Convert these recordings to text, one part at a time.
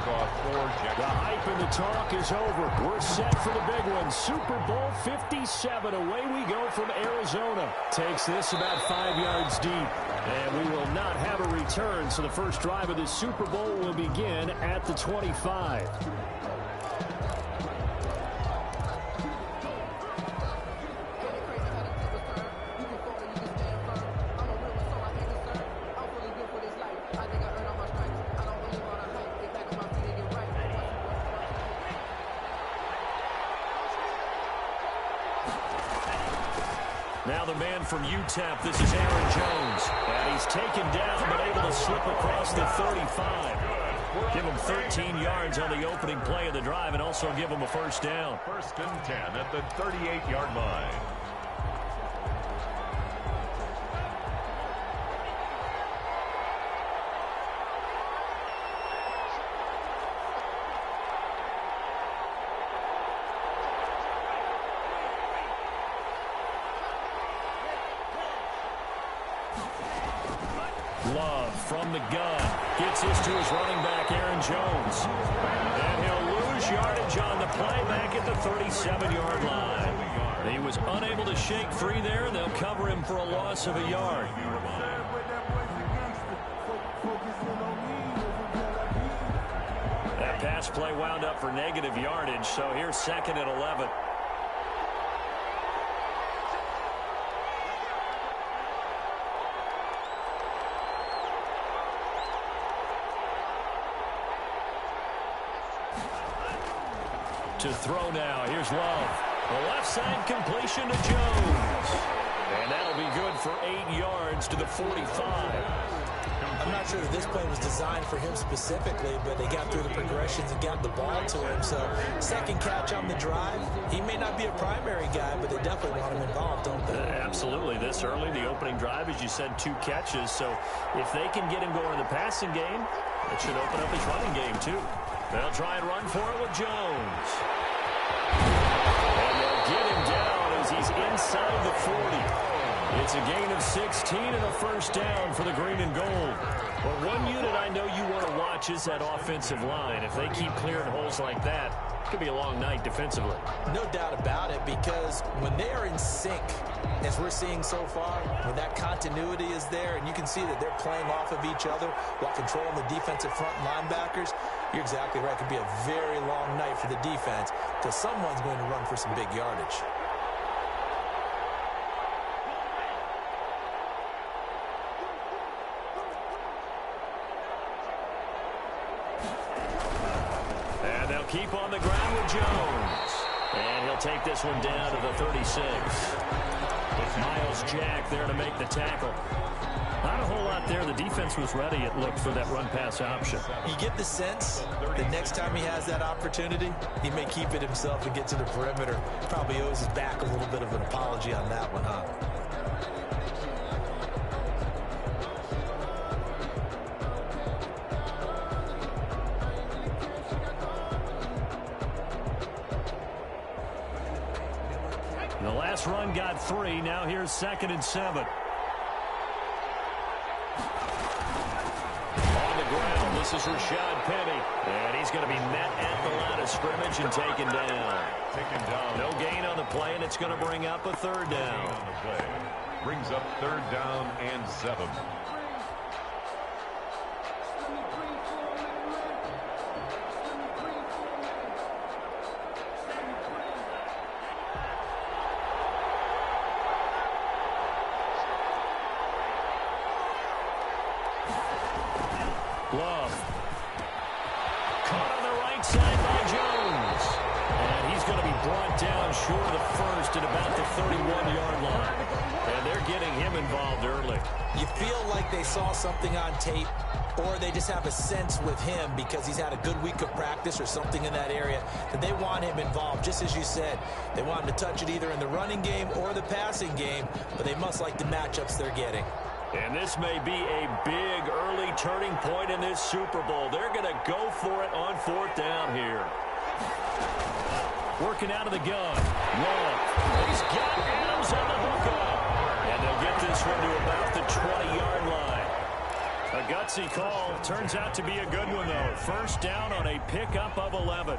kickoff for Jaguars. The hype and the talk is over. We're set for the big one. Super Bowl 57. Away we go from Arizona. Takes this about 5 yards deep. And we will not have a return, so the first drive of the Super Bowl will begin at the 25. Now the man from UTEP, this is Aaron Jones. And he's taken down, but able to slip across the 35. Give him 13 yards on the opening play of the drive and also give him a first down. 1st and 10 at the 38-yard line. Love from the gun. Gets this to his running back, Aaron Jones. And he'll lose yardage on the play back at the 37-yard line. He was unable to shake free there, and they'll cover him for a loss of a yard. That pass play wound up for negative yardage, so here's 2nd and 11. To throw now. Here's Love. The left side completion to Jones. And that'll be good for 8 yards to the 45. I'm not sure that this play was designed for him specifically, but they got through the progressions and got the ball to him. So, second catch on the drive. He may not be a primary guy, but they definitely want him involved, don't they? Absolutely. This early, the opening drive, as you said, 2 catches. So, if they can get him going in the passing game, it should open up his running game, too. They'll try and run for it with Jones. And they'll get him down as he's inside the 40. It's a gain of 16 and a first down for the green and gold. But one unit I know you want to watch is that offensive line. If they keep clearing holes like that, it could be a long night defensively. No doubt about it, because when they are in sync, as we're seeing so far, when that continuity is there and you can see that they're playing off of each other while controlling the defensive front linebackers, you're exactly right. It could be a very long night for the defense because someone's going to run for some big yardage. And they'll keep on the ground with Jones. And he'll take this one down to the 36. With Miles Jack there to make the tackle. Not a whole lot there. The defense was ready, it looked, for that run-pass option. You get the sense that next time he has that opportunity, he may keep it himself and get to the perimeter. Probably owes his back a little bit of an apology on that one, huh? The last run got 3. Now here's 2nd and 7. On the ground, this is Rashad Penny. And he's going to be met at the line of scrimmage and taken down. No gain on the play, and it's going to bring up a 3rd down. Brings up 3rd down and 7. Love. Caught on the right side by Jones. And he's going to be brought down short of the first at about the 31-yard line. And they're getting him involved early. You feel like they saw something on tape, or they just have a sense with him because he's had a good week of practice or something in that area that they want him involved. Just as you said, they want him to touch it either in the running game or the passing game, but they must like the matchups they're getting. And this may be a big early turning point in this Super Bowl. They're going to go for it on 4th down here. Working out of the gun. Long. He's got Adams on the hookup. And they'll get this one to about the 20-yard line. A gutsy call. Turns out to be a good one, though. First down on a pickup of 11.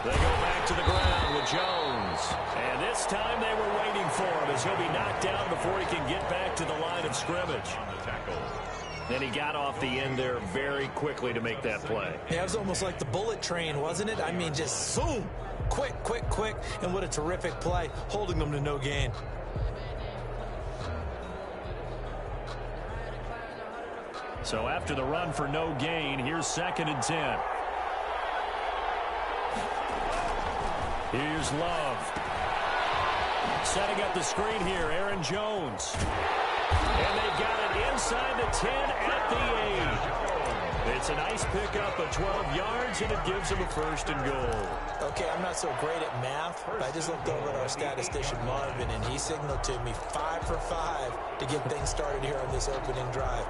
They go back to the ground with Jones. And this time they were waiting for him as he'll be knocked down before he can get back to the line of scrimmage. On the tackle. Then he got off the end there very quickly to make that play. Yeah, it was almost like the bullet train, wasn't it? I mean, just zoom, quick, quick, quick. And what a terrific play, holding them to no gain. So after the run for no gain, here's 2nd and 10. Here's Love. Setting up the screen here, Aaron Jones. And they've got it inside the 10 at the 8. It's a nice pickup of 12 yards, and it gives them a 1st and goal. Okay, I'm not so great at math, but I just looked over at our statistician, Marvin, and he signaled to me 5 for 5 to get things started here on this opening drive.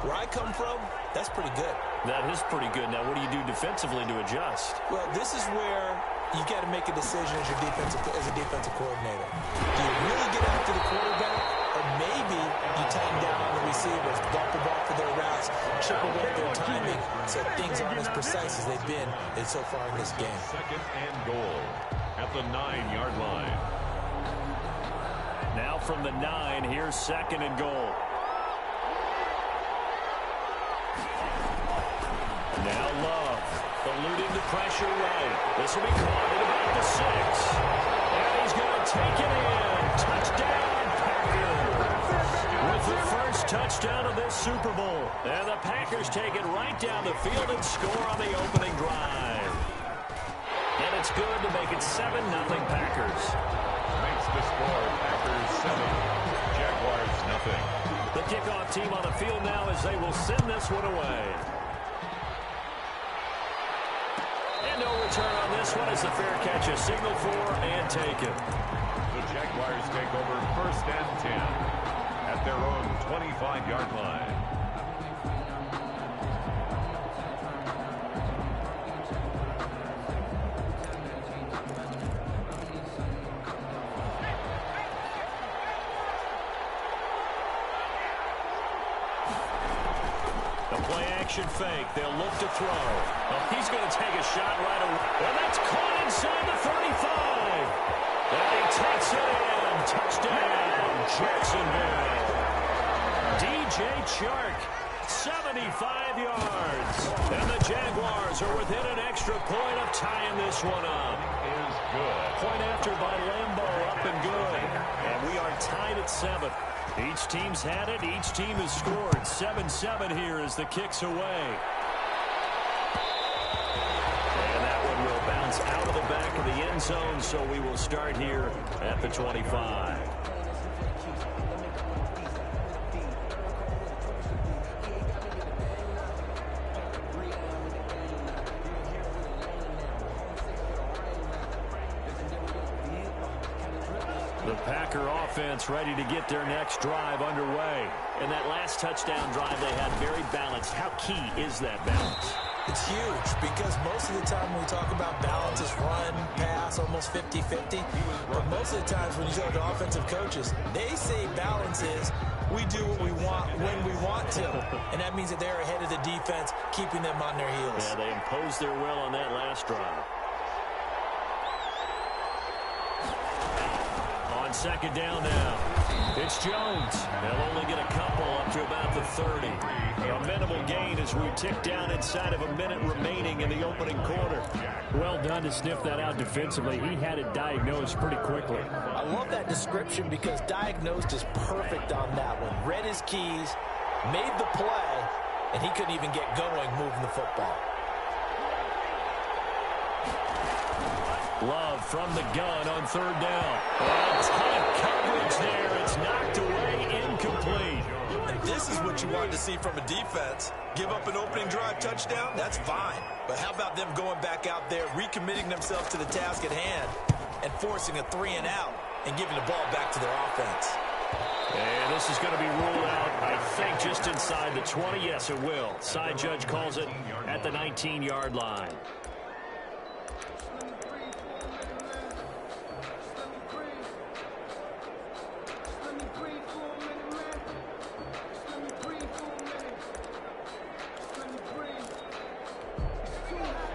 Where I come from, that's pretty good. That is pretty good. Now, what do you do defensively to adjust? Well, this is where you got to make a decision as a defensive coordinator. Do you really get after the quarterback, or maybe you tighten down on the receivers, dump the ball for their routes, chip away their timing, so things aren't as precise as they've been so far in this game. 2nd and goal at the 9-yard line. Now from the 9, here's 2nd and goal. Now Love, eluding the pressure right. This will be caught at about the 6. And he's going to take it in. Touchdown, Packers. With the first touchdown of this Super Bowl. And the Packers take it right down the field and score on the opening drive. And it's good to make it 7-0 Packers. Makes the score Packers 7, Jaguars nothing. The kickoff team on the field now as they will send this one away. No return on this one as the fair catch is signaled for and taken. The Jaguars take over 1st and 10 at their own 25-yard line. Action fake. They'll look to throw. Oh, he's going to take a shot right away. And that's caught inside the 35. And he takes it in. Touchdown, Jacksonville. DJ Chark, 75 yards. And the Jaguars are within an extra point of tying this one up. Is good. Point after by Lambeau, up and good. And we are tied at 7. Each team's had it. Each team has scored. 7-7 here as the kick's away. And that one will bounce out of the back of the end zone, so we will start here at the 25. The Packer offense ready to get their next drive underway. And that last touchdown drive they had very balanced. How key is that balance? It's huge because most of the time when we talk about balance is run, pass, almost 50-50. But most of the times when you talk to offensive coaches, they say balance is we do what we want when we want to. And that means that they're ahead of the defense, keeping them on their heels. Yeah, they imposed their will on that last drive. On 2nd down now, it's Jones. They'll only get a couple up to about the 30. A minimal gain as we tick down inside of a minute remaining in the opening quarter. Well done to sniff that out defensively. He had it diagnosed pretty quickly. I love that description because diagnosed is perfect on that one. Read his keys, made the play, and he couldn't even get going moving the football. Love from the gun on 3rd down. Tight coverage there. It's knocked away, incomplete. And this is what you wanted to see from a defense. Give up an opening drive touchdown, that's fine. But how about them going back out there, recommitting themselves to the task at hand, and forcing a 3-and-out and giving the ball back to their offense? And this is going to be ruled out, I think, just inside the 20. Yes, it will. Side judge calls it at the 19-yard line.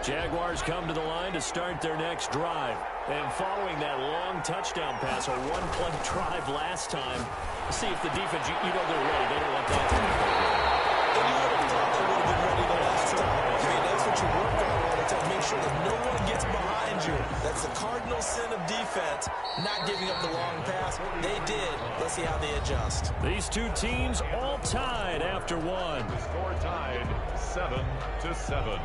Jaguars come to the line to start their next drive. And following that long touchdown pass, a one-play drive last time, see if the defense, you know they're ready. They don't want that to happen. And you would have thought they would have been ready the last time. I mean, that's what you work on all the time. Make sure that no one gets behind you. That's the cardinal sin of defense, not giving up the long pass. They did. Let's see how they adjust. These two teams all tied after one. The score tied 7-7.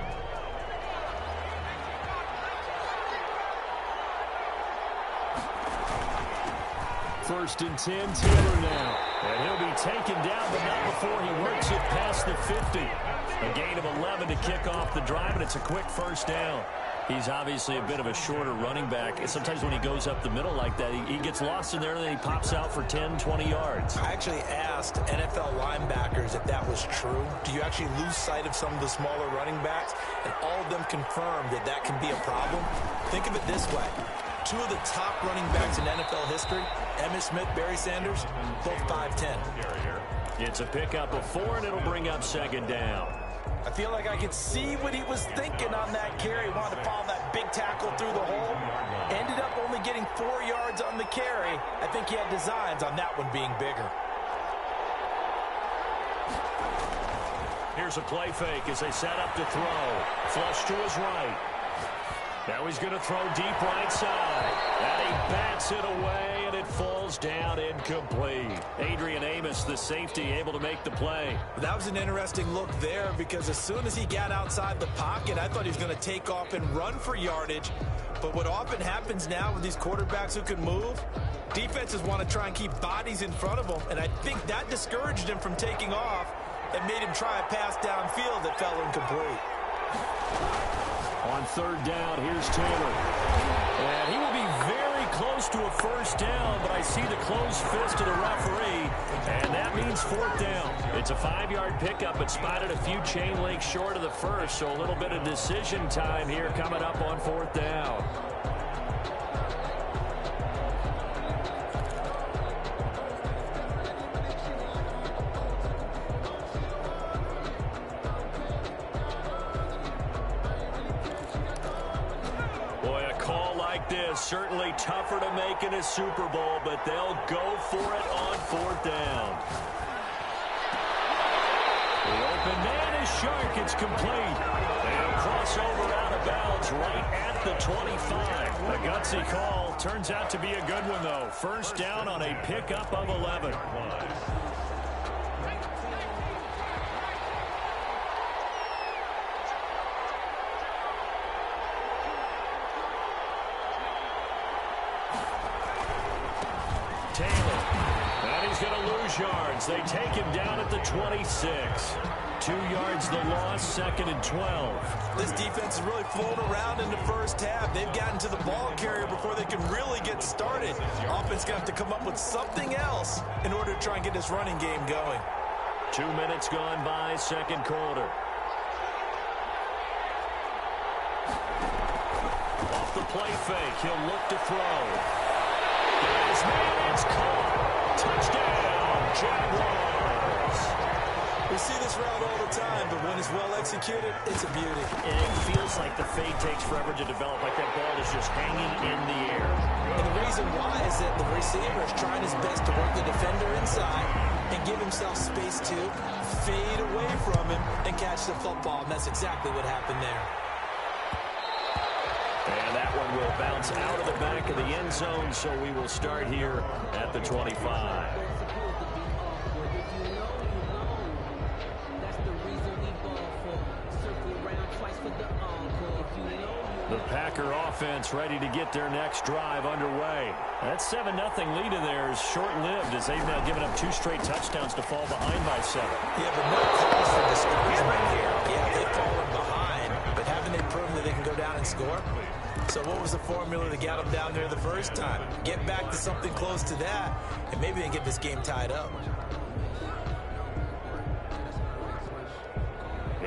First and 10, Taylor now. And he'll be taken down, but not before he works it past the 50. A gain of 11 to kick off the drive, and it's a quick first down. He's obviously a bit of a shorter running back. And sometimes when he goes up the middle like that, he gets lost in there, and then he pops out for 10, 20 yards. I actually asked NFL linebackers if that was true. Do you actually lose sight of some of the smaller running backs? And all of them confirmed that that can be a problem. Think of it this way. Two of the top running backs in NFL history, Emmitt Smith, Barry Sanders, both 5'10". It's a pickup of 4, and it'll bring up second down. I feel like I could see what he was thinking on that carry. Wanted to follow that big tackle through the hole. Ended up only getting 4 yards on the carry. I think he had designs on that one being bigger. Here's a play fake as they set up to throw. Flush to his right. Now he's going to throw deep right side. And he bats it away, and it falls down incomplete. Adrian Amos, the safety, able to make the play. That was an interesting look there because as soon as he got outside the pocket, I thought he was going to take off and run for yardage. But what often happens now with these quarterbacks who can move, defenses want to try and keep bodies in front of them. And I think that discouraged him from taking off and made him try a pass downfield that fell incomplete. On third down, here's Taylor. And he will be very close to a first down, but I see the closed fist of the referee, and that means fourth down. It's a 5-yard pickup, but spotted a few chain links short of the first, so a little bit of decision time here coming up on fourth down. Certainly tougher to make in a Super Bowl, but they'll go for it on fourth down. The open man is Shark. It's complete. They'll cross over out of bounds right at the 25. A gutsy call. Turns out to be a good one, though. First down on a pickup of 11. Yards. They take him down at the 26. 2 yards the loss, second and 12. This defense has really flown around in the first half. They've gotten to the ball carrier before they can really get started. Offense going to have to come up with something else in order to try and get this running game going. 2 minutes gone by, second quarter. Off the play fake, he'll look to throw. His man is caught. Touchdown, Jaguars. We see this route all the time, but when it's well executed, it's a beauty. And it feels like the fade takes forever to develop, like that ball is just hanging in the air. And the reason why is that the receiver is trying his best to work the defender inside and give himself space to fade away from him and catch the football, and that's exactly what happened there. And that one will bounce out of the back of the end zone, so we will start here at the 25. The Packer offense ready to get their next drive underway. That 7-0 lead in there is short-lived as they've now given up 2 straight touchdowns to fall behind by 7. Yeah, but no cause for discouragement here. Yeah, they've fallen behind, but haven't they proven that they can go down and score? So what was the formula that got them down there the first time? Get back to something close to that, and maybe they get this game tied up.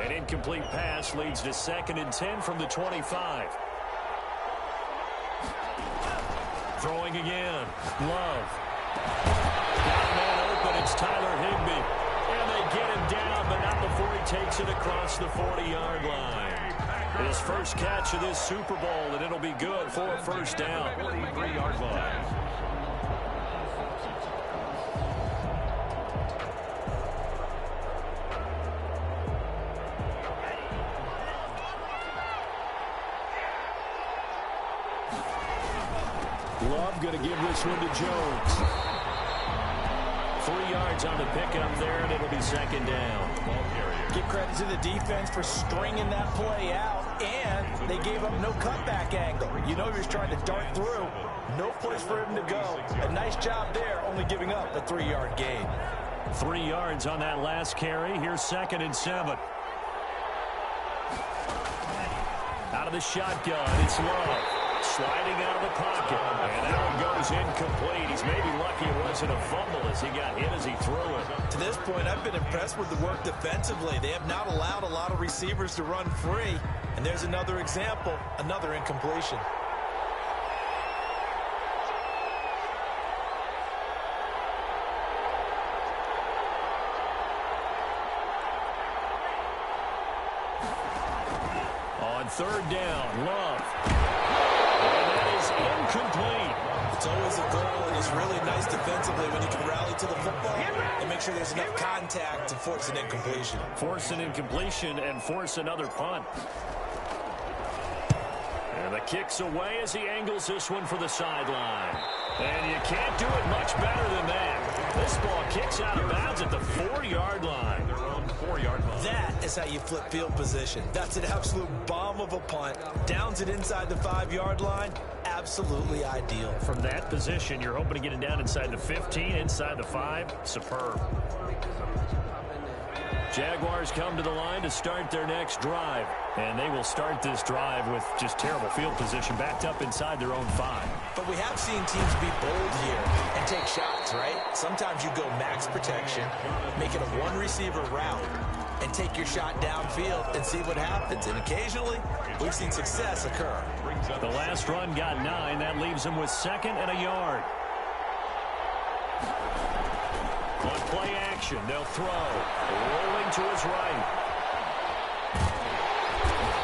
An incomplete pass leads to 2nd and 10 from the 25. Throwing again. Love. Got a man open. It's Tyler Higbee. And they get him down, but not before he takes it across the 40-yard line. His first catch of this Super Bowl, and it'll be good for a first down. 43-yard line. Love going to give this one to Jones. 3 yards on the pickup there, and it'll be 2nd down. Give credit to the defense for stringing that play out, and they gave up no cutback angle. You know he was trying to dart through. No place for him to go. A nice job there, only giving up a 3-yard gain. 3 yards on that last carry. Here's 2nd and 7. Out of the shotgun, it's Love. Sliding out of the pocket. And that one goes incomplete. He's maybe lucky it wasn't a fumble as he got hit as he threw it. To this point, I've been impressed with the work defensively. They have not allowed a lot of receivers to run free. And there's another example, another incompletion. On 3rd down, Love. And that is incomplete. It's always a goal, and it's really nice defensively when you can rally to the football and make sure there's enough contact to force an incompletion. Force an incompletion and force another punt. And the kick's away as he angles this one for the sideline. And you can't do it much better than that. This ball kicks out of bounds at the 4-yard line. Their own 4-yard line. That is how you flip field position. That's an absolute bomb of a punt. Downs it inside the 5-yard line. Absolutely ideal. From that position, you're hoping to get it down inside the 15, inside the 5. Superb. Jaguars come to the line to start their next drive. And they will start this drive with just terrible field position, backed up inside their own 5. But we have seen teams be bold here and take shots, right? Sometimes you go max protection, make it a one-receiver route, and take your shot downfield and see what happens. And occasionally, we've seen success occur. The last run got 9. That leaves him with 2nd and a yard. On play action, they'll throw. Rolling to his right.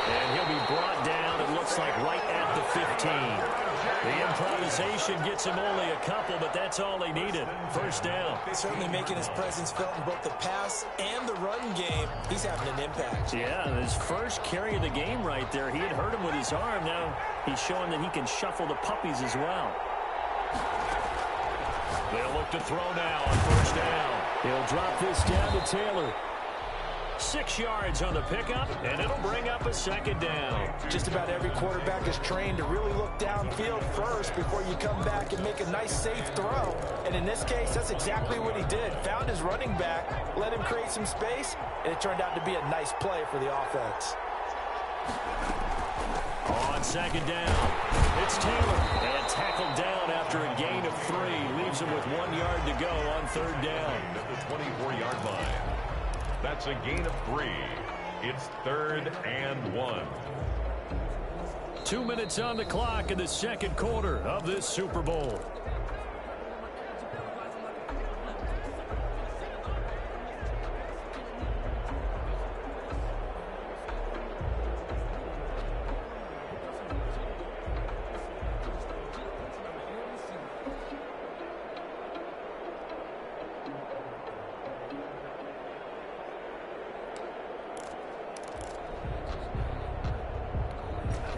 And he'll be brought down, it looks like, right at the 15. The improvisation gets him only a couple, but that's all he needed. First down. Certainly making his presence felt in both the pass and the run game. He's having an impact. Yeah, his first carry of the game right there. He had hurt him with his arm. Now he's showing that he can shuffle the puppies as well. They'll look to throw now on first down. He'll drop this down to Taylor. 6 yards on the pickup, and it'll bring up a 2nd down. Just about every quarterback is trained to really look downfield first before you come back and make a nice, safe throw. And in this case, that's exactly what he did. Found his running back, let him create some space, and it turned out to be a nice play for the offense. On 2nd down, it's Taylor. And tackled down after a gain of 3. Leaves him with 1 yard to go on 3rd down. At the 24-yard line. That's a gain of 3. It's 3rd and 1. 2 minutes on the clock in the 2nd quarter of this Super Bowl.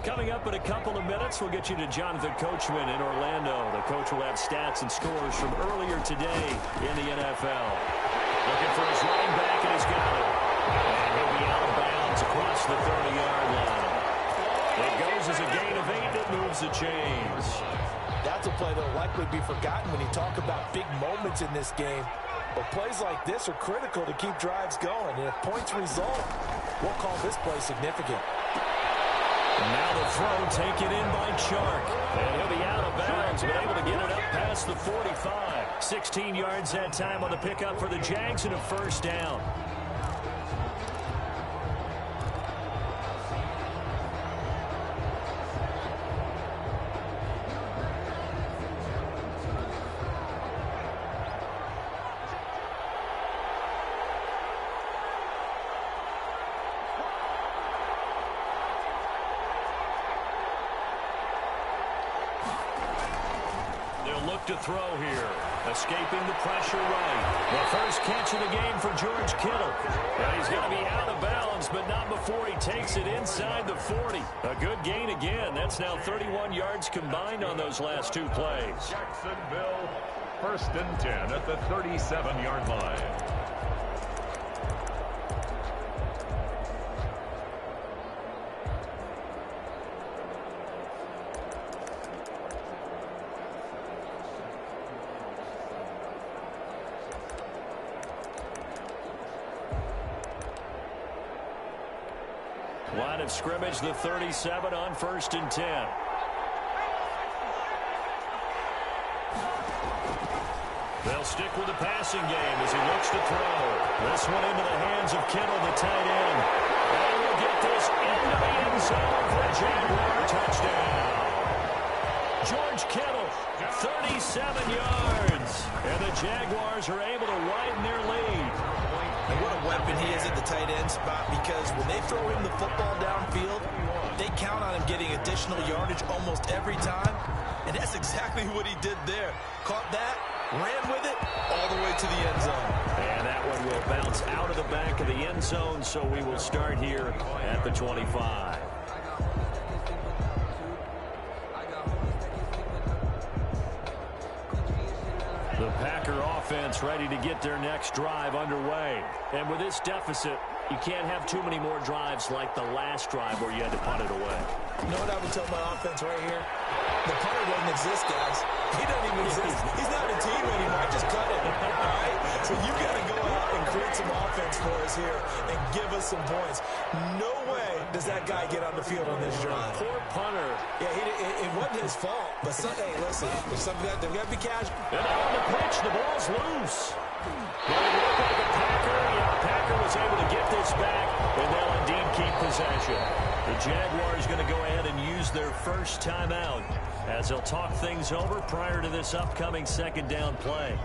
Coming up in a couple of minutes, we'll get you to Jonathan Coachman in Orlando. The coach will have stats and scores from earlier today in the NFL. Looking for his running back, and he's got it. And he'll be out of bounds across the 30-yard line. It goes as a gain of 8 that moves the chains. That's a play that will likely be forgotten when you talk about big moments in this game. But plays like this are critical to keep drives going. And if points result, we'll call this play significant. And now the throw taken in by Chark. And he'll be out of bounds, but able to get it up past the 45. 16 yards that time on the pickup for the Jags and a first down. Look to throw here. Escaping the pressure right. The first catch of the game for George Kittle. And he's going to be out of bounds, but not before he takes it inside the 40. A good gain again. That's now 31 yards combined on those last two plays. Jacksonville, 1st and 10 at the 37-yard line. Line of scrimmage, the 37 on 1st and 10. They'll stick with the passing game as he looks to throw. This one into the hands of Kittle, the tight end. And we'll get this into the end zone for a Jaguar touchdown. George Kittle, 37 yards. And the Jaguars are able to widen their lead. And what a weapon he is at the tight end spot, because when they throw him the football downfield, they count on him getting additional yardage almost every time. And that's exactly what he did there. Caught that, ran with it, all the way to the end zone. And that one will bounce out of the back of the end zone, so we will start here at the 25. The Packer offense ready to get their next drive underway. And with this deficit, you can't have too many more drives like the last drive where you had to punt it away. You know what I would tell my offense right here? The punter doesn't exist, guys. He doesn't even exist. He's not a team anymore. I just cut it. All right? So you got to go out and create some offense for us here and give us some points. No way does that guy get on the field on this drive. Poor punter. Yeah, it wasn't his fault. But, hey, listen, if something they've got to be casual. And on the pitch, the ball's loose. But it looked like a Packer. Yeah, Packer was able to get this back, and they'll indeed keep possession. The Jaguars going to go ahead and use their first timeout as they'll talk things over prior to this upcoming second down play.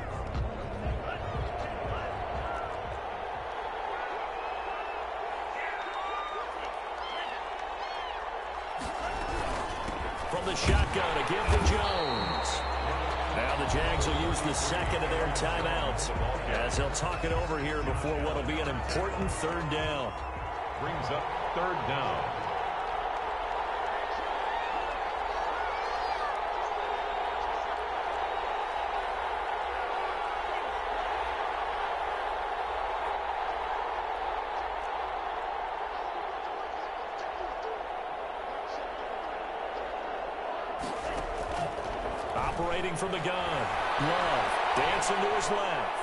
From the shotgun, a give to Jones. Now the Jags will use the second of their timeouts as they'll talk it over here before what will be an important third down. Brings up 3rd down. Operating from the gun. Love dancing to his left.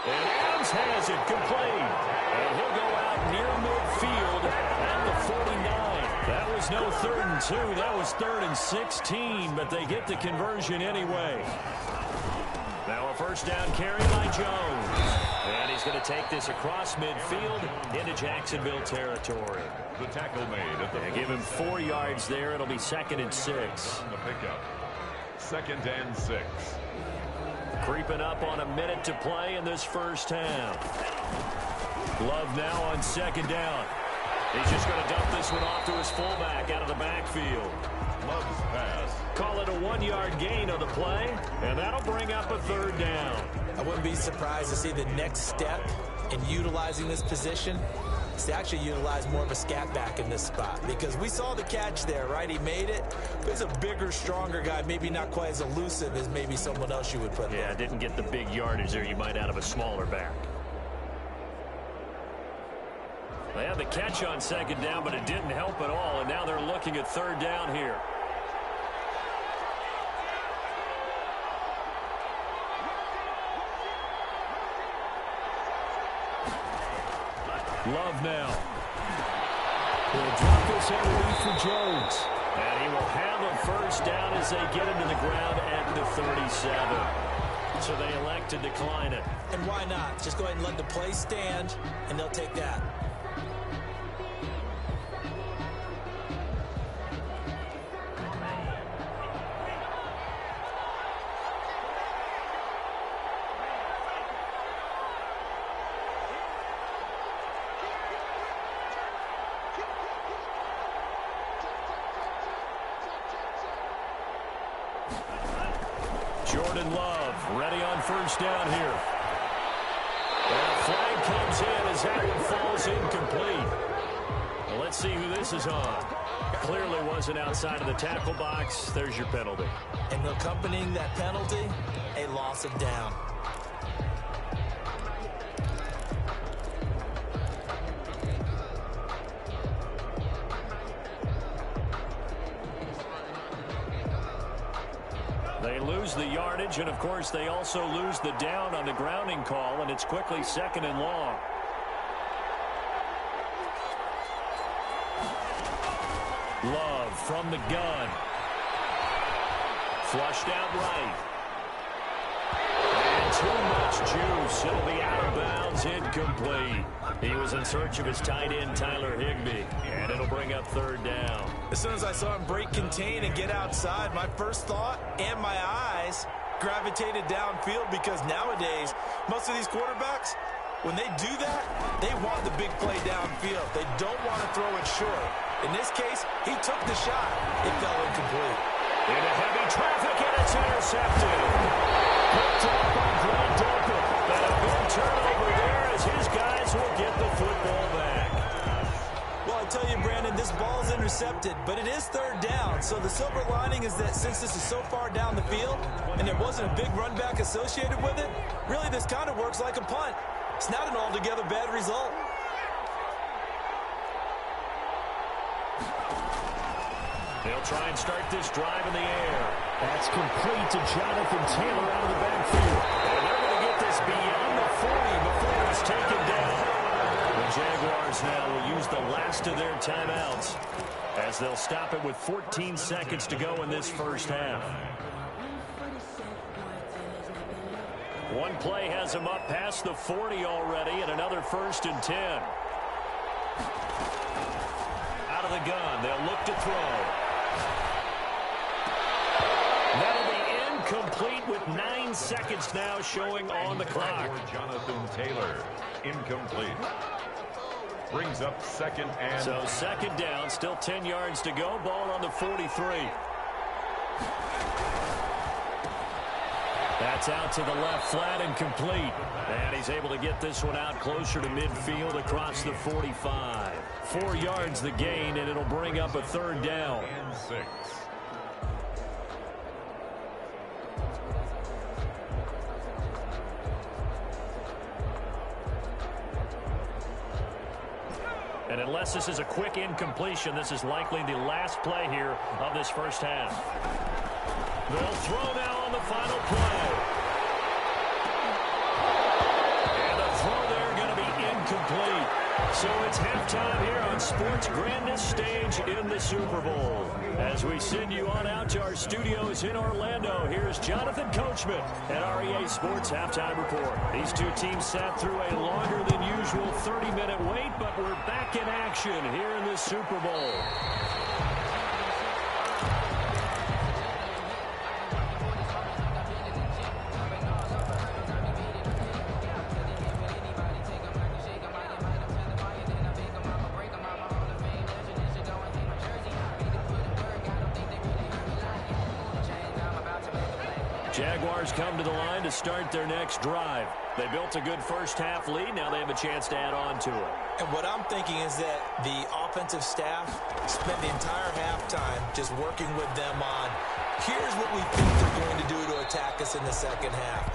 And Adams has it complete. And he'll go out near midfield at the 49. That was no 3rd and 2. That was 3rd and 16, but they get the conversion anyway. Now a first down carry by Jones. And he's going to take this across midfield into Jacksonville territory. The tackle made at the give him 4 yards there. It'll be 2nd and 6. On the pickup. 2nd and 6. Creeping up on a minute to play in this first half. Love now on 2nd down. He's just going to dump this one off to his fullback out of the backfield. Love's pass. Call it a 1-yard gain on the play, and that'll bring up a 3rd down. I wouldn't be surprised to see the next step in utilizing this position is to actually utilize more of a scat back in this spot, because we saw the catch there, right? He made it. There's a bigger, stronger guy, maybe not quite as elusive as maybe someone else you would put there. Yeah, didn't get the big yardage there you might out of a smaller back. They had the catch on 2nd down, but it didn't help at all, and now they're looking at 3rd down here. Love now. He'll drop this underneath for Jones. And he will have a first down as they get into the ground at the 37. So they elect to decline it. And why not? Just go ahead and let the play stand, and they'll take that. Jordan Love ready on first down here. And a flag comes in as that one falls incomplete. Well, let's see who this is on. Clearly wasn't outside of the tackle box. There's your penalty. And accompanying that penalty, a loss of down. They lose the yardage, and of course they also lose the down on the grounding call, and it's quickly 2nd and long. Love from the gun. Flushed out right. And too much juice. It'll be out of bounds, incomplete. He was in search of his tight end, Tyler Higbee, and it'll bring up 3rd down. As soon as I saw him break contain and get outside, my first thought and my eyes gravitated downfield, because nowadays, most of these quarterbacks, when they do that, they want the big play downfield. They don't want to throw it short. In this case, he took the shot. It fell incomplete. Into heavy traffic, and it's intercepted. Picked up by Grant Delpit. But a big turnover there as his guys will get the football back. Well, I tell you, Brandon, this ball's intercepted, but it is 3rd down. So the silver lining is that since this is so far down the field and there wasn't a big run back associated with it, really this kind of works like a punt. It's not an altogether bad result. They'll try and start this drive in the air. That's complete to Jonathan Taylor out of the backfield. And they're going to get this beyond the 40 before it's taken down. The Jaguars now will use the last of their timeouts as they'll stop it with 14 seconds to go in this first half. One play has them up past the 40 already, and another 1st and 10. Out of the gun, they'll look to throw. That'll be incomplete with 9 seconds now showing on the clock. Jonathan Taylor, incomplete. Brings up 2nd and... So 2nd down, still 10 yards to go. Ball on the 43. That's out to the left, flat and complete. And he's able to get this one out closer to midfield across the 45. 4 yards the gain, and it'll bring up a 3rd down. And 6. And unless this is a quick incompletion, this is likely the last play here of this first half. They'll throw now on the final play. And the throw there going to be incomplete. So it's halftime here on sports' grandest stage in the Super Bowl. As we send you on out to our studios in Orlando, here's Jonathan Coachman at REA Sports Halftime Report. These two teams sat through a longer than usual 30-minute wait, but we're back in action here in the Super Bowl. Jaguars come to the line to start their next drive. They built a good first half lead. Now they have a chance to add on to it. And what I'm thinking is that the offensive staff spent the entire halftime just working with them on, here's what we think they're going to do to attack us in the second half.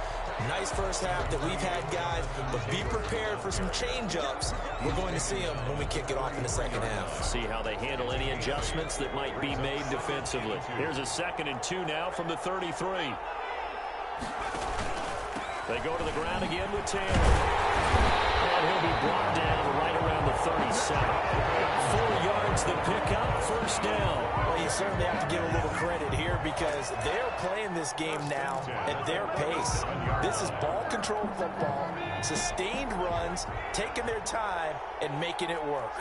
Nice first half that we've had, guys, but be prepared for some change-ups. We're going to see them when we kick it off in the second half. See how they handle any adjustments that might be made defensively. Here's a 2nd and 2 now from the 33. They go to the ground again with Taylor. And he'll be brought down right around the 37. 4 yards first down. Well, you certainly have to give a little credit here because they're playing this game now at their pace. This is ball control football, sustained runs, taking their time, and making it work.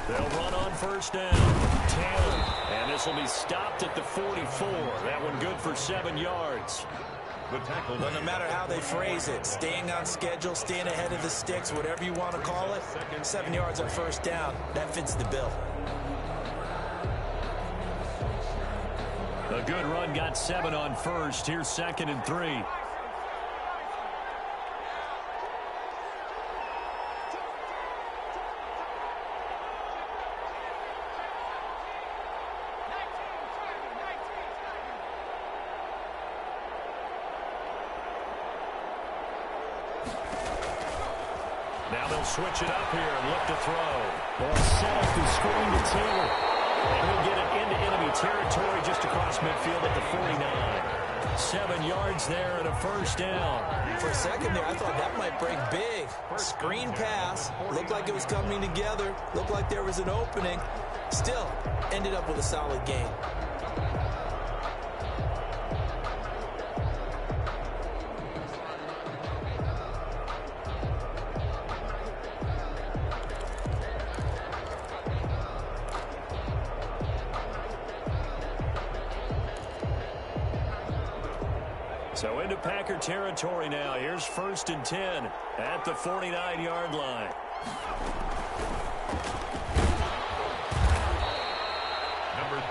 They'll run on first down. Taylor. And this will be stopped at the 44. That one good for 7 yards. Well, no matter how they phrase it, staying on schedule, staying ahead of the sticks, whatever you want to call it, 7 yards on first down, that fits the bill. A good run got 7 on first. Here's 2nd and 3. Now they'll switch it up here and look to throw. They'll set up the screen to Taylor. And he'll get it into enemy territory just across midfield at the 49. 7 yards there and a first down. For a second there, I thought that might break big. Screen pass. Looked like it was coming together. Looked like there was an opening. Still, ended up with a solid game. So into Packer territory now. Here's 1st and 10 at the 49-yard line.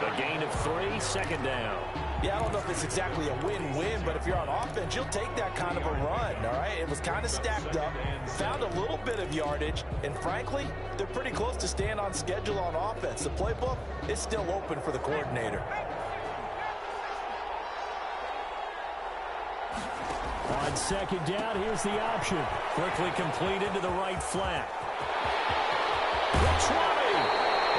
A gain of 3, 2nd down. Yeah, I don't know if it's exactly a win-win, but if you're on offense, you'll take that kind of a run, all right? It was kind of stacked up, found a little bit of yardage, and frankly, they're pretty close to staying on schedule on offense. The playbook is still open for the coordinator. On 2nd down, here's the option. Quickly complete into the right flat. The 20.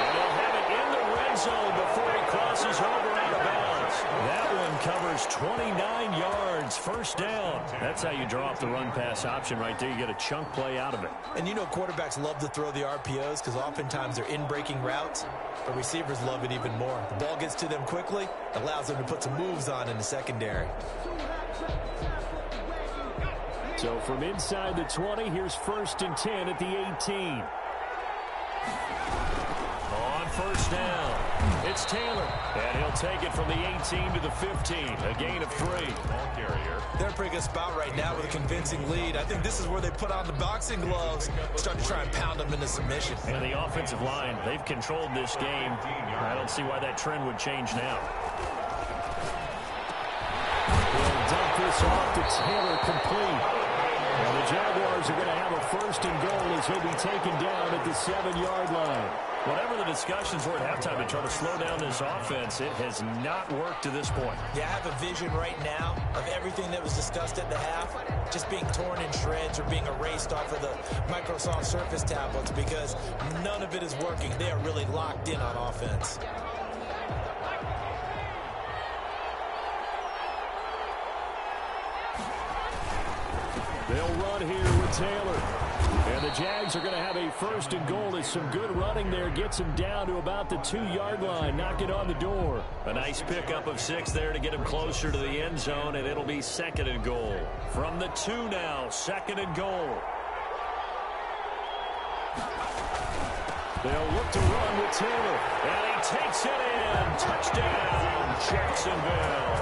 And they'll have it in the red zone before he crosses over out of bounds. That one covers 29 yards. First down. That's how you draw up the run-pass option right there. You get a chunk play out of it. And you know quarterbacks love to throw the RPOs because oftentimes they're in-breaking routes, but receivers love it even more. The ball gets to them quickly, allows them to put some moves on in the secondary. So from inside the 20, here's 1st and 10 at the 18. On first down, it's Taylor. And he'll take it from the 18 to the 15. A gain of 3. Ball carrier. They're in a pretty good spot right now with a convincing lead. I think this is where they put on the boxing gloves, start to try and pound them into submission. And the offensive line, they've controlled this game. I don't see why that trend would change now. We'll dump this off to Taylor complete. And the Jaguars are going to have a 1st and goal as he'll be taken down at the 7-yard line. Whatever the discussions were at halftime to try to slow down this offense, it has not worked to this point. Yeah, I have a vision right now of everything that was discussed at the half just being torn in shreds or being erased off of the Microsoft Surface tablets because none of it is working. They are really locked in on offense. They'll run here with Taylor. And the Jags are going to have a 1st and goal as some good running there gets him down to about the 2-yard line, knocking on the door. A nice pickup of 6 there to get him closer to the end zone, and it'll be 2nd and goal. From the 2 now, 2nd and goal. They'll look to run with Taylor, and he takes it in. Touchdown, Jacksonville.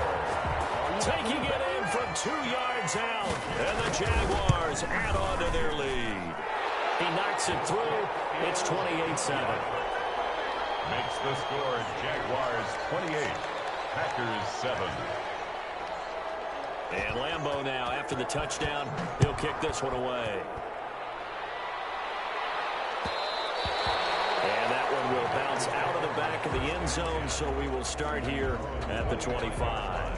Taking it in from 2 yards out, and the Jaguars add on to their lead. He knocks it through. It's 28-7. Makes the score Jaguars 28, Packers 7. And Lambeau now, after the touchdown, he'll kick this one away. And that one will bounce out of the back of the end zone, so we will start here at the 25.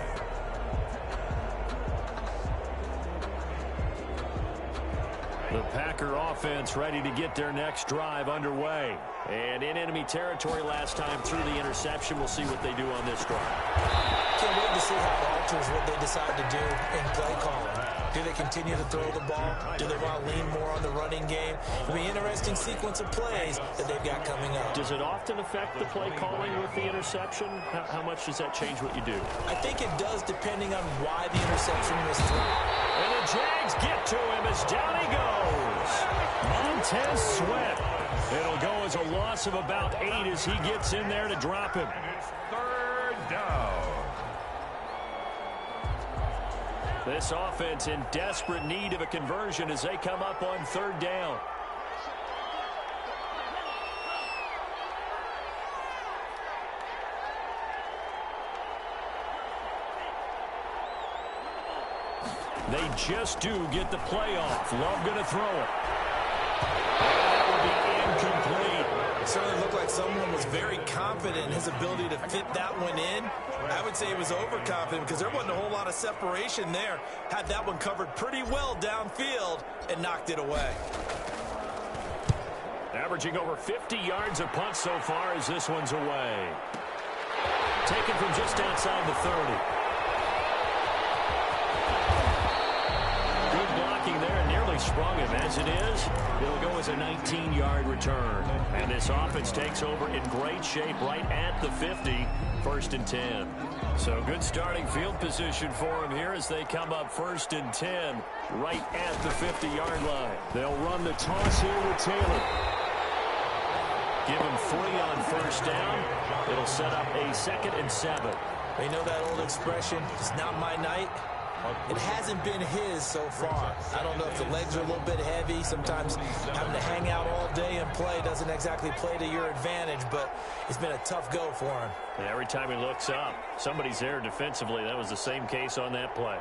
The Packer offense ready to get their next drive underway. And in enemy territory last time through the interception. We'll see what they do on this drive. Can't wait to see how it alters what they decide to do in play calling. Do they continue to throw the ball? Do they want to lean more on the running game? It'll be an interesting sequence of plays that they've got coming up. Does it often affect the play calling with the interception? How much does that change what you do? I think it does, depending on why the interception was thrown. And the Jags get to him as down he goes. Montez Sweat. It'll go as a loss of about 8 as he gets in there to drop him. And it's third down. This offense in desperate need of a conversion as they come up on third down. They just do get the play off. Love going to throw it. And that will be incomplete. It certainly looked like someone was very confident in his ability to fit that one in. I would say he was overconfident because there wasn't a whole lot of separation there. Had that one covered pretty well downfield and knocked it away. Averaging over 50 yards a punt so far as this one's away. Taken from just outside the 30. Good blocking there and nearly sprung him. As it is, it'll go as a 19-yard return. And this offense takes over in great shape right at the 50, 1st and 10. So good starting field position for him here as they come up 1st and 10 right at the 50-yard line. They'll run the toss here with Taylor. Give him 3 on 1st down. It'll set up a 2nd and 7. You know that old expression, it's not my night? It hasn't been his so far. I don't know if the legs are a little bit heavy. Sometimes having to hang out all day and play doesn't exactly play to your advantage, but it's been a tough go for him. And every time he looks up, somebody's there defensively. That was the same case on that play.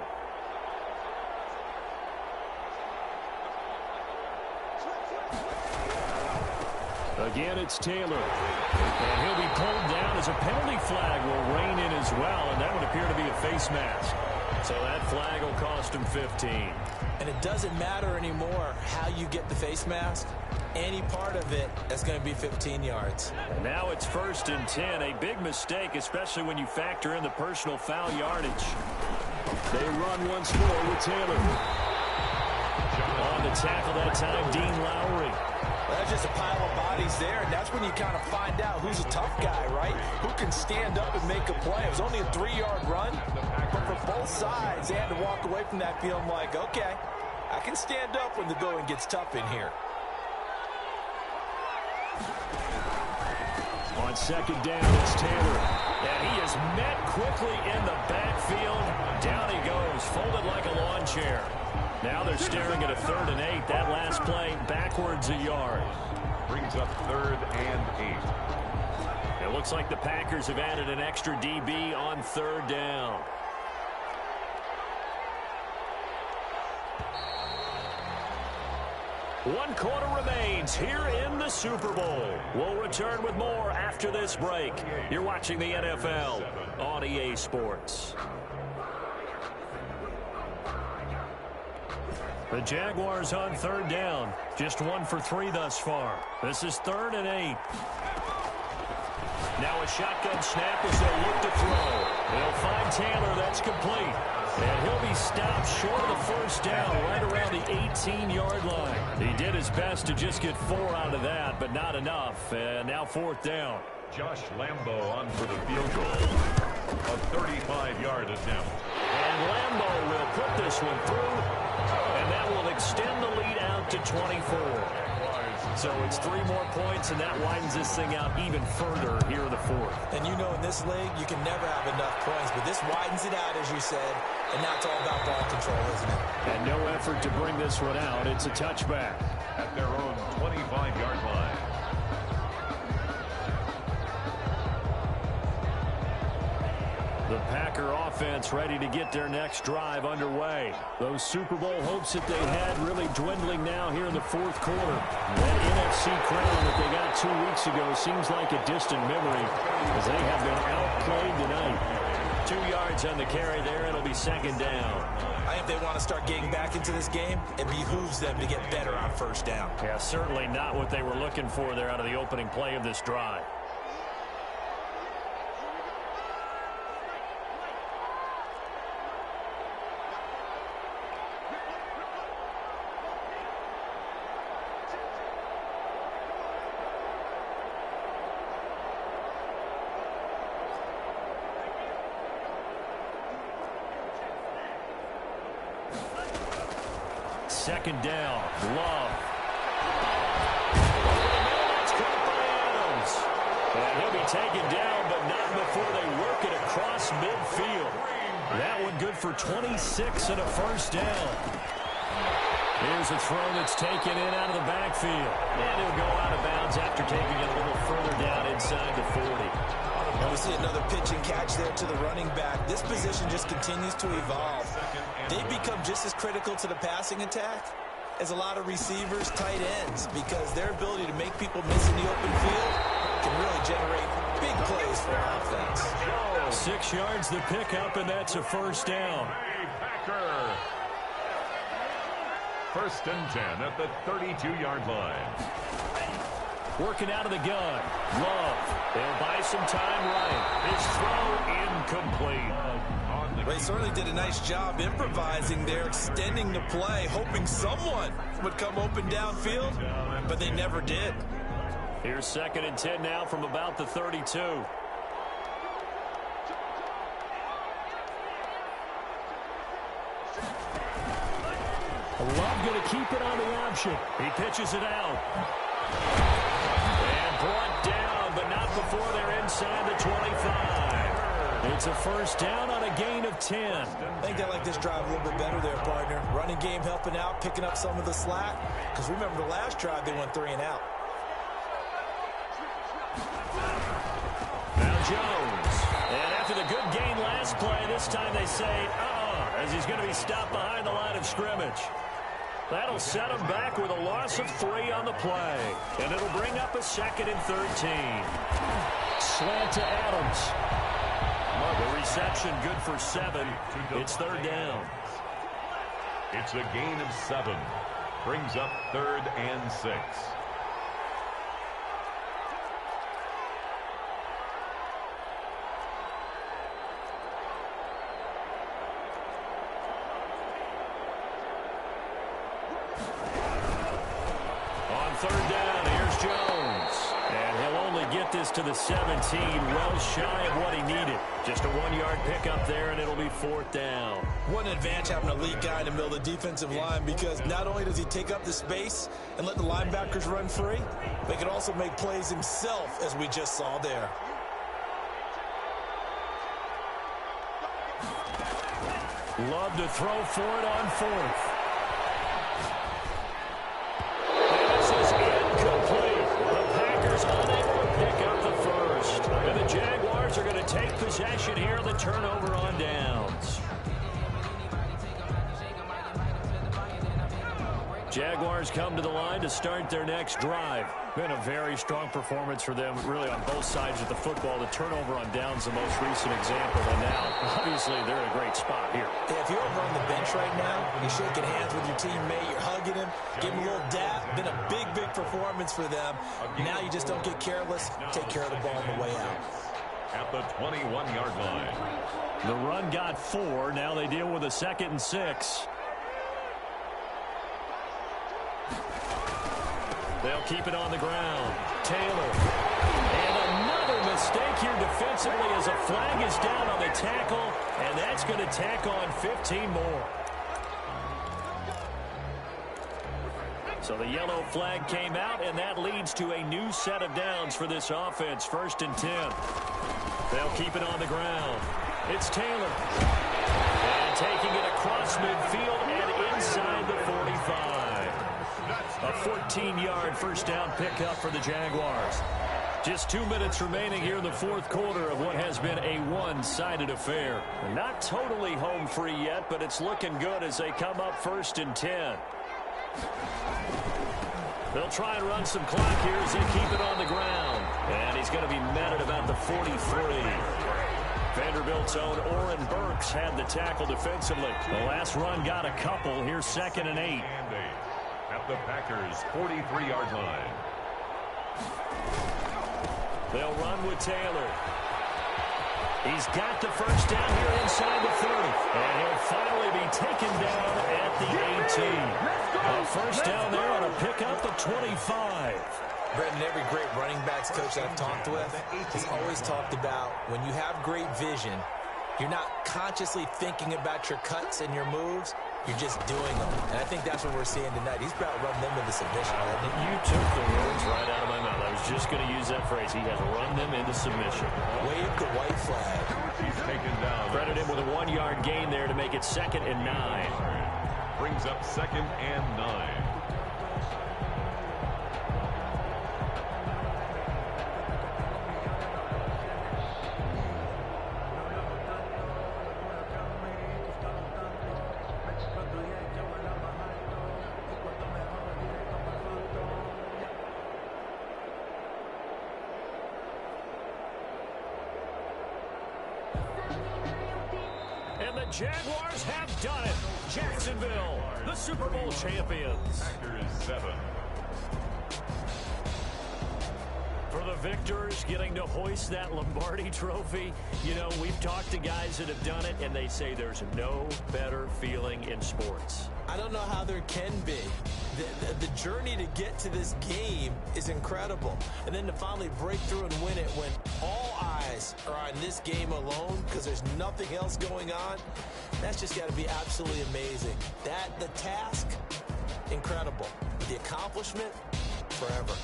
Again, it's Taylor. And he'll be pulled down as a penalty flag will rein in as well, and that would appear to be a face mask. So that flag will cost him 15. And it doesn't matter anymore how you get the face mask. Any part of it is going to be 15 yards. And now it's 1st and 10. A big mistake, especially when you factor in the personal foul yardage. They run once more with Taylor. On the tackle that time, Dean Lowry. That's just a pile of bodies there, and that's when you kind of find out who's a tough guy, right? Who can stand up and make a play. It was only a 3-yard run, but for both sides, they had to walk away from that feeling like, okay, I can stand up when the going gets tough in here. On 2nd down, it's Taylor. And he is met quickly in the backfield. Down he goes, folded like a lawn chair. Now they're staring at a 3rd and 8. That last play backwards a yard. Brings up 3rd and 8. It looks like the Packers have added an extra DB on 3rd down. One quarter remains here in the Super Bowl. We'll return with more after this break. You're watching the NFL on EA Sports. The Jaguars on 3rd down. Just 1 for 3 thus far. This is 3rd and 8. Now a shotgun snap as they look to throw. They'll find Taylor. That's complete. And he'll be stopped short of the 1st down right around the 18-yard line. He did his best to just get 4 out of that, but not enough. And now 4th down. Josh Lambo on for the field goal. A 35-yard attempt. And Lambo will put this one through. And that will extend the lead out to 24. So it's 3 more points, and that widens this thing out even further here in the 4th. And you know in this league, you can never have enough points, but this widens it out, as you said, and now it's all about ball control, isn't it? And no effort to bring this one out. It's a touchback. At their own 25-yard line. The Packer offense ready to get their next drive underway. Those Super Bowl hopes that they had really dwindling now here in the 4th quarter. That NFC crown that they got 2 weeks ago seems like a distant memory as they have been outplayed tonight. 2 yards on the carry there. It'll be 2nd down. I think if they want to start getting back into this game, it behooves them to get better on first down. Yeah, certainly not what they were looking for there out of the opening play of this drive. Second down, Love. It's caught by Adams. And he'll be taken down, but not before they work it across midfield. That one good for 26 and a first down. Here's a throw that's taken in out of the backfield. And he'll go out of bounds after taking it a little further down inside the 40. And we see another pitch and catch there to the running back. This position just continues to evolve. They've become just as critical to the passing attack as a lot of receivers, tight ends, because their ability to make people miss in the open field can really generate big plays for an offense. 6 yards the pickup, and that's a first down. First and 10 at the 32-yard line. Working out of the gun. Love. They'll buy some time right. His throw incomplete. They certainly did a nice job improvising there, extending the play, hoping someone would come open downfield, but they never did. Here's second and 10 now from about the 32. Love going to keep it on the option. He pitches it out. And brought down, but not before they're inside the 25. It's a first down on a gain of 10. I think they like this drive a little bit better there, partner. Running game helping out, picking up some of the slack. Because remember, the last drive, they went 3 and out. Now Jones. And after the good gain last play, this time they say, as he's going to be stopped behind the line of scrimmage. That'll set him back with a loss of 3 on the play. And it'll bring up a second and 13. Slant to Adams. The reception good for 7. It's third down. It's a gain of 7. Brings up 3rd and 6. On third down, here's Jones. And he'll only get this to the 17, well shy of what he needed. Just a 1-yard pickup there, and it'll be 4th down. What an advantage having a lead guy in the middle of the defensive line, because not only does he take up the space and let the linebackers run free, but he can also make plays himself, as we just saw there. Love to throw for it on 4th. And the Jaguars are going to take possession here on the turnover on downs. Jaguars come to the line to start their next drive. Been a very strong performance for them, really, on both sides of the football. The turnover on downs, the most recent example. And now, obviously, they're in a great spot here. Yeah, if you're over on the bench right now, you're shaking hands with your teammate, you're hugging him, giving him a little dap. Been a big, big performance for them. Now you just don't get careless. Take care of the ball on the way out. At the 21-yard line. The run got 4. Now they deal with a 2nd and 6. They'll keep it on the ground. Taylor. And another mistake here defensively as a flag is down on the tackle, and that's going to tack on 15 more. So the yellow flag came out, and that leads to a new set of downs for this offense. 1st and 10. They'll keep it on the ground. It's Taylor. And taking it across midfield and inside the 45. A 14-yard first down pickup for the Jaguars. Just 2 minutes remaining here in the 4th quarter of what has been a one-sided affair. Not totally home free yet, but it's looking good as they come up 1st and 10. They'll try and run some clock here as they keep it on the ground. And he's going to be met at about the 43. Vanderbilt's own Oren Burks had the tackle defensively. The last run got a couple. Here's 2nd and 8. At the Packers' 43-yard line. They'll run with Taylor. He's got the first down here inside the 30. And he'll finally be taken down at the 18. A first down there on a pickup of 25. Brendan, every great running backs coach that I've talked with has always talked about when you have great vision, you're not consciously thinking about your cuts and your moves. You're just doing them. And I think that's what we're seeing tonight. He's about to run them into submission. You took the words right out of my mouth. I was just going to use that phrase. He has run them into submission. Wave the white flag. He's taken down. Credit him with a 1-yard gain there to make it 2nd and 9. Brings up 2nd and 9. And the Jaguars have done it. Jacksonville, the Super Bowl champions. Packers 7. For the victors, getting to hoist that Lombardi trophy. You know, we've talked to guys that have done it, and they say there's no better feeling in sports. I don't know how there can be. The journey to get to this game is incredible. And then to finally break through and win it when all eyes are on this game alone because there's nothing else going on, that's just got to be absolutely amazing. The task, incredible. The accomplishment, forever.